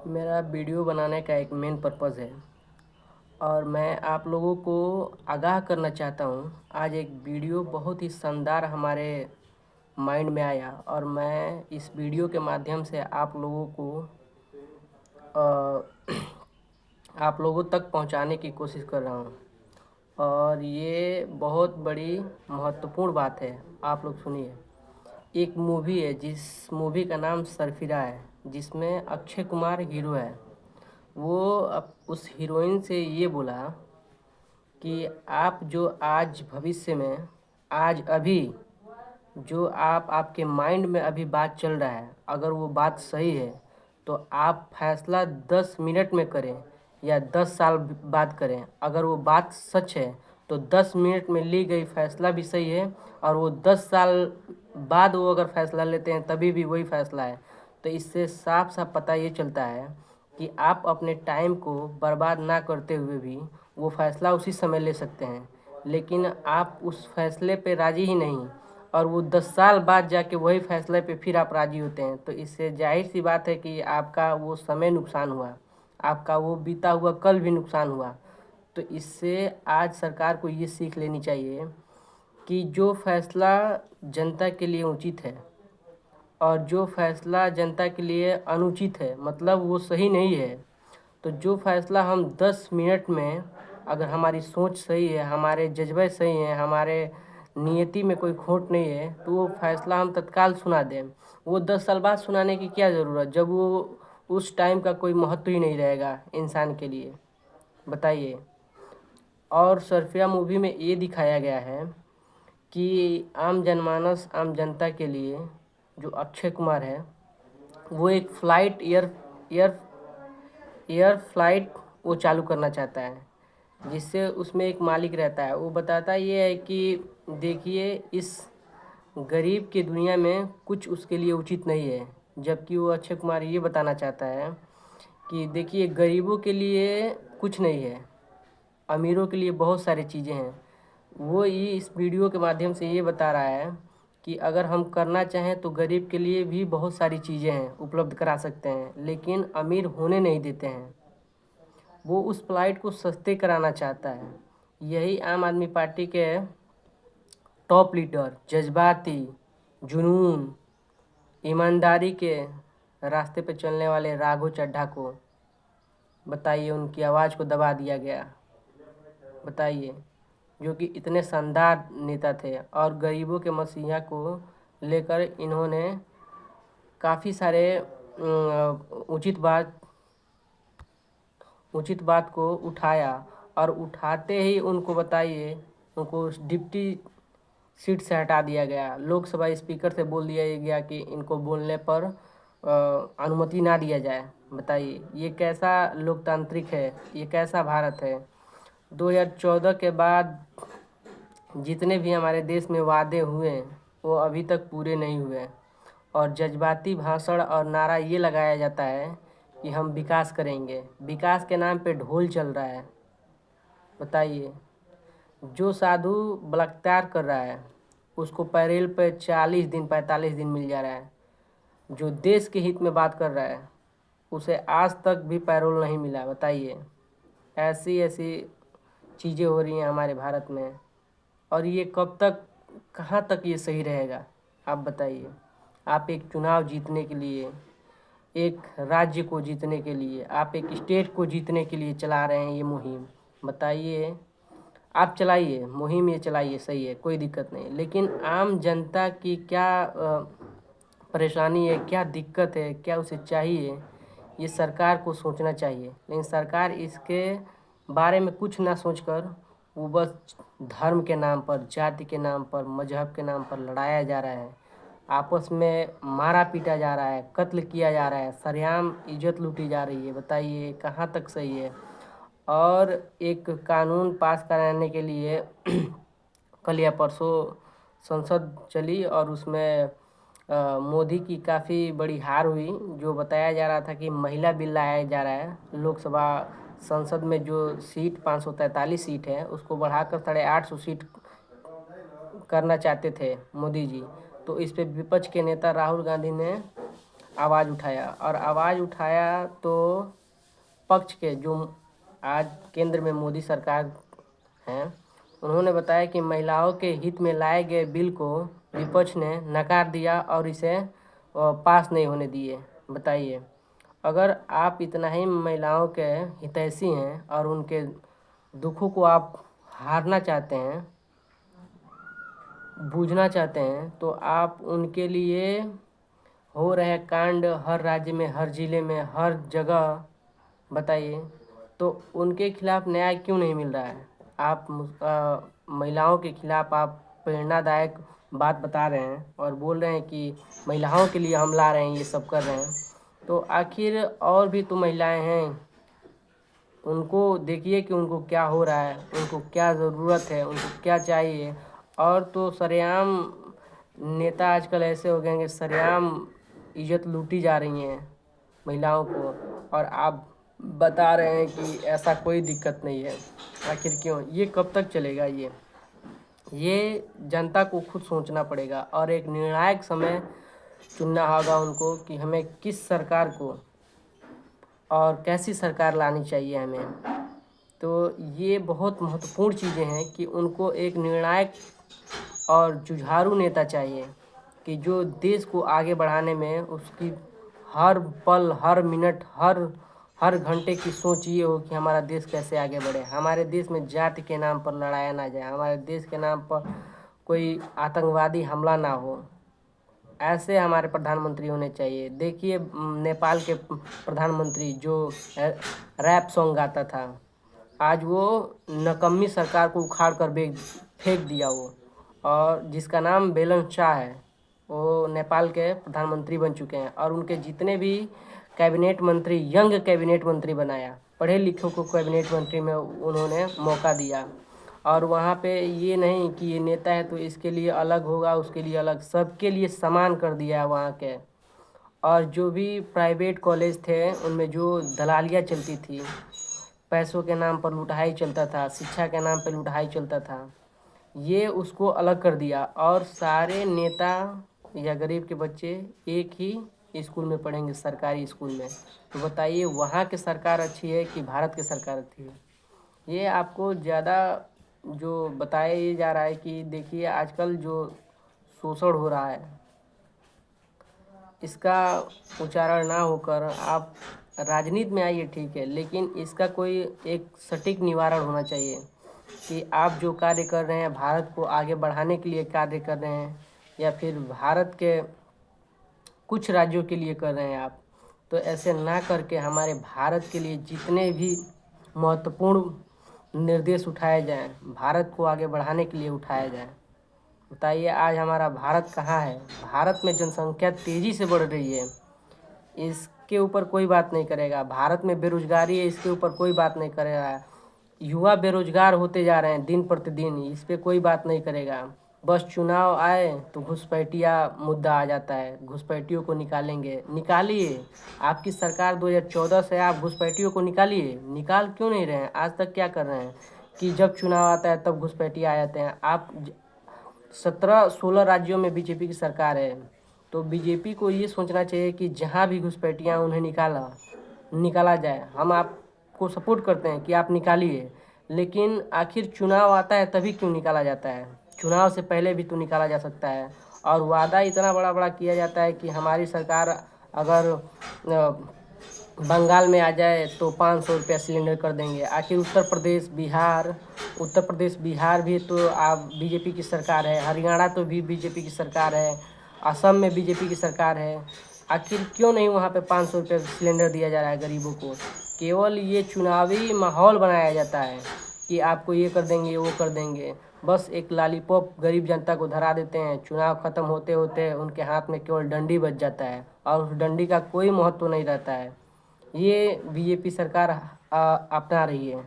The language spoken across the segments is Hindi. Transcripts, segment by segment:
मेरा वीडियो बनाने का एक मेन पर्पज़ है और मैं आप लोगों को आगाह करना चाहता हूँ। आज एक वीडियो बहुत ही शानदार हमारे माइंड में आया और मैं इस वीडियो के माध्यम से आप लोगों को आप लोगों तक पहुँचाने की कोशिश कर रहा हूँ और ये बहुत बड़ी महत्वपूर्ण बात है। आप लोग सुनिए। एक मूवी है जिस मूवी का नाम सरफिरा है, जिसमें अक्षय कुमार हीरो है। वो उस हीरोइन से ये बोला कि आप जो आज भविष्य में आज अभी जो आपके माइंड में अभी बात चल रहा है, अगर वो बात सही है तो आप फैसला 10 मिनट में करें या 10 साल बाद करें। अगर वो बात सच है तो 10 मिनट में ली गई फैसला भी सही है और वो 10 साल बाद वो अगर फैसला लेते हैं तभी भी वही फैसला है। तो इससे साफ साफ पता ये चलता है कि आप अपने टाइम को बर्बाद ना करते हुए भी वो फ़ैसला उसी समय ले सकते हैं, लेकिन आप उस फैसले पे राज़ी ही नहीं और वो 10 साल बाद जाके वही फैसले पे फिर आप राज़ी होते हैं। तो इससे जाहिर सी बात है कि आपका वो समय नुकसान हुआ, आपका वो बीता हुआ कल भी नुकसान हुआ। तो इससे आज सरकार को ये सीख लेनी चाहिए कि जो फैसला जनता के लिए उचित है और जो फैसला जनता के लिए अनुचित है, मतलब वो सही नहीं है, तो जो फैसला हम 10 मिनट में, अगर हमारी सोच सही है, हमारे जज्बे सही हैं, हमारे नियति में कोई खोट नहीं है, तो वो फैसला हम तत्काल सुना दें। वो 10 साल बाद सुनाने की क्या ज़रूरत, जब वो उस टाइम का कोई महत्व ही नहीं रहेगा इंसान के लिए। बताइए। और सरफिया मूवी में ये दिखाया गया है कि आम जनमानस, आम जनता के लिए जो अक्षय कुमार है, वो एक फ़्लाइट एयर एयर फ्लाइट वो चालू करना चाहता है, जिससे उसमें एक मालिक रहता है। वो बताता ये है कि देखिए, इस गरीब की दुनिया में कुछ उसके लिए उचित नहीं है, जबकि वो अक्षय कुमार ये बताना चाहता है कि देखिए, गरीबों के लिए कुछ नहीं है, अमीरों के लिए बहुत सारी चीज़ें हैं। वो ये इस वीडियो के माध्यम से ये बता रहा है कि अगर हम करना चाहें तो गरीब के लिए भी बहुत सारी चीज़ें हैं, उपलब्ध करा सकते हैं, लेकिन अमीर होने नहीं देते हैं। वो उस फ्लाइट को सस्ते कराना चाहता है। यही आम आदमी पार्टी के टॉप लीडर, जज्बाती, जुनून, ईमानदारी के रास्ते पे चलने वाले राघव चड्ढा को, बताइए, उनकी आवाज़ को दबा दिया गया। बताइए, जो कि इतने शानदार नेता थे और गरीबों के मसीहा को लेकर इन्होंने काफ़ी सारे उचित बात को उठाया और उठाते ही उनको, बताइए, उनको डिप्टी सीट से हटा दिया गया। लोकसभा स्पीकर से बोल दिया गया कि इनको बोलने पर अनुमति ना दिया जाए। बताइए, ये कैसा लोकतांत्रिक है, ये कैसा भारत है। 2014 के बाद जितने भी हमारे देश में वादे हुए वो अभी तक पूरे नहीं हुए और जज्बाती भाषण और नारा ये लगाया जाता है कि हम विकास करेंगे। विकास के नाम पे ढोल चल रहा है। बताइए, जो साधु बलात्कार कर रहा है उसको पैरेल पे 40 दिन 45 दिन मिल जा रहा है। जो देश के हित में बात कर रहा है उसे आज तक भी पैरोल नहीं मिला। बताइए, ऐसी ऐसी चीज़ें हो रही हैं हमारे भारत में और ये कब तक, कहाँ तक ये सही रहेगा, आप बताइए। आप एक चुनाव जीतने के लिए, एक राज्य को जीतने के लिए, आप एक स्टेट को जीतने के लिए चला रहे हैं ये मुहिम। बताइए, आप चलाइए मुहिम, ये चलाइए, सही है, कोई दिक्कत नहीं, लेकिन आम जनता की क्या परेशानी है, क्या दिक्कत है, क्या उसे चाहिए, ये सरकार को सोचना चाहिए। लेकिन सरकार इसके बारे में कुछ ना सोचकर वो बस धर्म के नाम पर, जाति के नाम पर, मजहब के नाम पर लड़ाया जा रहा है, आपस में मारा पीटा जा रहा है, कत्ल किया जा रहा है, सरेआम इज्जत लूटी जा रही है। बताइए, कहाँ तक सही है। और एक कानून पास कराने के लिए कल या परसों संसद चली और उसमें मोदी की काफ़ी बड़ी हार हुई। जो बताया जा रहा था कि महिला बिल लाया जा रहा है, लोकसभा संसद में जो सीट 543 सीट है उसको बढ़ाकर 850 सीट करना चाहते थे मोदी जी। तो इस पे विपक्ष के नेता राहुल गांधी ने आवाज़ उठाया, और आवाज़ उठाया तो पक्ष के जो आज केंद्र में मोदी सरकार है, उन्होंने बताया कि महिलाओं के हित में लाए गए बिल को विपक्ष ने नकार दिया और इसे पास नहीं होने दिए। बताइए, अगर आप इतना ही महिलाओं के हितैषी हैं और उनके दुखों को आप हारना चाहते हैं, बूझना चाहते हैं, तो आप उनके लिए हो रहे कांड हर राज्य में, हर ज़िले में, हर जगह बताइए, तो उनके खिलाफ न्याय क्यों नहीं मिल रहा है? आप महिलाओं के खिलाफ आप प्रेरणादायक बात बता रहे हैं और बोल रहे हैं कि महिलाओं के लिए हम ला रहे हैं, ये सब कर रहे हैं, तो आखिर और भी तो महिलाएं हैं, उनको देखिए कि उनको क्या हो रहा है, उनको क्या ज़रूरत है, उनको क्या चाहिए। और तो सरेआम नेता आजकल ऐसे हो गए हैं कि सरेआम इज्जत लूटी जा रही हैं महिलाओं को, और आप बता रहे हैं कि ऐसा कोई दिक्कत नहीं है। आखिर क्यों? ये कब तक चलेगा? ये जनता को खुद सोचना पड़ेगा और एक निर्णायक समय चुनना होगा उनको कि हमें किस सरकार को और कैसी सरकार लानी चाहिए हमें। तो ये बहुत महत्वपूर्ण चीज़ें हैं कि उनको एक निर्णायक और जुझारू नेता चाहिए कि जो देश को आगे बढ़ाने में उसकी हर पल, हर मिनट, हर घंटे की सोच ये हो कि हमारा देश कैसे आगे बढ़े, हमारे देश में जाति के नाम पर लड़ाया ना जाए, हमारे देश के नाम पर कोई आतंकवादी हमला ना हो। ऐसे हमारे प्रधानमंत्री होने चाहिए। देखिए, नेपाल के प्रधानमंत्री जो रैप सॉन्ग गाता था, आज वो नकम्मी सरकार को उखाड़ कर फेंक दिया वो, और जिसका नाम बेलन शाह है, वो नेपाल के प्रधानमंत्री बन चुके हैं। और उनके जितने भी कैबिनेट मंत्री, यंग कैबिनेट मंत्री बनाया, पढ़े लिखे को कैबिनेट मंत्री में उन्होंने मौका दिया। और वहाँ पे ये नहीं कि ये नेता है तो इसके लिए अलग होगा, उसके लिए अलग, सबके लिए समान कर दिया है वहाँ के। और जो भी प्राइवेट कॉलेज थे उनमें जो दलालियाँ चलती थी, पैसों के नाम पर लुटाई चलता था, शिक्षा के नाम पर लुटाई चलता था, ये उसको अलग कर दिया। और सारे नेता या गरीब के बच्चे एक ही स्कूल में पढ़ेंगे, सरकारी स्कूल में। तो बताइए, वहाँ की सरकार अच्छी है कि भारत की सरकार अच्छी है? ये आपको ज़्यादा जो बताया ये जा रहा है कि देखिए आजकल जो शोषण हो रहा है, इसका उच्चारण ना होकर आप राजनीति में आइए, ठीक है, लेकिन इसका कोई एक सटीक निवारण होना चाहिए कि आप जो कार्य कर रहे हैं भारत को आगे बढ़ाने के लिए कार्य कर रहे हैं, या फिर भारत के कुछ राज्यों के लिए कर रहे हैं आप, तो ऐसे ना करके हमारे भारत के लिए जितने भी महत्वपूर्ण निर्देश उठाए जाएं, भारत को आगे बढ़ाने के लिए उठाया जाए। बताइए, आज हमारा भारत कहाँ है? भारत में जनसंख्या तेज़ी से बढ़ रही है, इसके ऊपर कोई बात नहीं करेगा। भारत में बेरोजगारी है, इसके ऊपर कोई बात नहीं करेगा। युवा बेरोजगार होते जा रहे हैं दिन प्रतिदिन, इस पर कोई बात नहीं करेगा। बस चुनाव आए तो घुसपैठिया मुद्दा आ जाता है, घुसपैठियों को निकालेंगे। निकालिए, आपकी सरकार 2014 से आप घुसपैठियों को निकालिए। निकाल क्यों नहीं रहे हैं? आज तक क्या कर रहे हैं कि जब चुनाव आता है तब घुसपैठिया आ जाते हैं। आप 17-16 राज्यों में बीजेपी की सरकार है, तो बीजेपी को ये सोचना चाहिए कि जहाँ भी घुसपैठिया उन्हें निकाला जाए। हम आपको सपोर्ट करते हैं कि आप निकालिए, लेकिन आखिर चुनाव आता है तभी क्यों निकाला जाता है? चुनाव से पहले भी तो निकाला जा सकता है। और वादा इतना बड़ा बड़ा किया जाता है कि हमारी सरकार अगर बंगाल में आ जाए तो 500 रुपया सिलेंडर कर देंगे। आखिर उत्तर प्रदेश बिहार भी तो आप बीजेपी की सरकार है, हरियाणा तो भी बीजेपी की सरकार है, असम में बीजेपी की सरकार है। आखिर क्यों नहीं वहाँ पे 500 रुपये सिलेंडर दिया जा रहा है गरीबों को? केवल ये चुनावी माहौल बनाया जाता है कि आपको ये कर देंगे, वो कर देंगे। बस एक लॉलीपॉप गरीब जनता को धरा देते हैं। चुनाव ख़त्म होते होते उनके हाथ में केवल डंडी बच जाता है और उस डंडी का कोई महत्व नहीं रहता है। ये बीजेपी सरकार अपना रही है।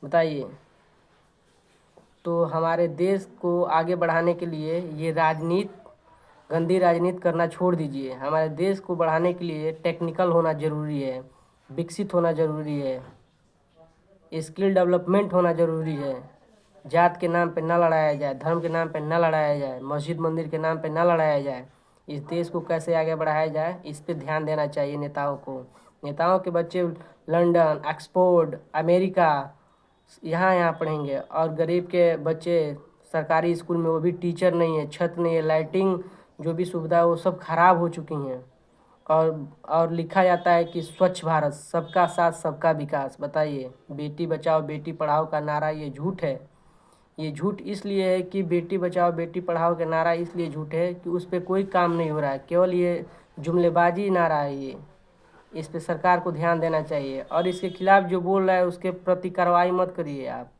बताइए, तो हमारे देश को आगे बढ़ाने के लिए ये गंदी राजनीति करना छोड़ दीजिए। हमारे देश को बढ़ाने के लिए टेक्निकल होना ज़रूरी है, विकसित होना ज़रूरी है, स्किल डेवलपमेंट होना ज़रूरी है। जात के नाम पे ना लड़ाया जाए, धर्म के नाम पे ना लड़ाया जाए, मस्जिद मंदिर के नाम पे ना लड़ाया जाए। इस देश को कैसे आगे बढ़ाया जाए, इस पे ध्यान देना चाहिए नेताओं को। नेताओं के बच्चे लंदन, ऑक्सफोर्ड, अमेरिका यहाँ पढ़ेंगे, और गरीब के बच्चे सरकारी स्कूल में, वो भी टीचर नहीं है, छत नहीं है, लाइटिंग जो भी सुविधा है वो सब खराब हो चुकी हैं। और लिखा जाता है कि स्वच्छ भारत, सबका साथ सबका विकास। बताइए, बेटी बचाओ बेटी पढ़ाओ का नारा ये झूठ है। ये झूठ इसलिए है कि बेटी बचाओ बेटी पढ़ाओ का नारा इसलिए झूठ है कि उस पर कोई काम नहीं हो रहा है, केवल ये जुमलेबाजी नारा है। ये इस पे सरकार को ध्यान देना चाहिए, और इसके खिलाफ जो बोल रहा है उसके प्रति कार्रवाई मत करिए आप,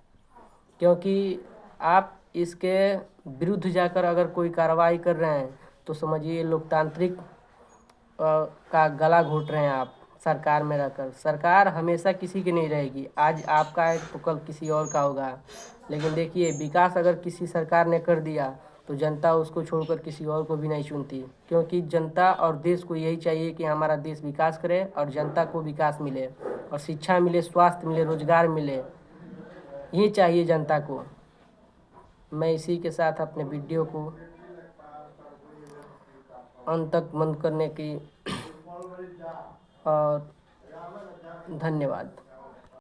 क्योंकि आप इसके विरुद्ध जाकर अगर कोई कार्रवाई कर रहे हैं तो समझिए लोकतांत्रिक का गला घोट रहे हैं आप सरकार में रहकर। सरकार हमेशा किसी की नहीं रहेगी, आज आपका है तो कल किसी और का होगा। लेकिन देखिए, विकास अगर किसी सरकार ने कर दिया तो जनता उसको छोड़कर किसी और को भी नहीं चुनती, क्योंकि जनता और देश को यही चाहिए कि हमारा देश विकास करे और जनता को विकास मिले और शिक्षा मिले, स्वास्थ्य मिले, रोजगार मिले, ये चाहिए जनता को। मैं इसी के साथ अपने वीडियो को अंत तक बंद करने की और धन्यवाद।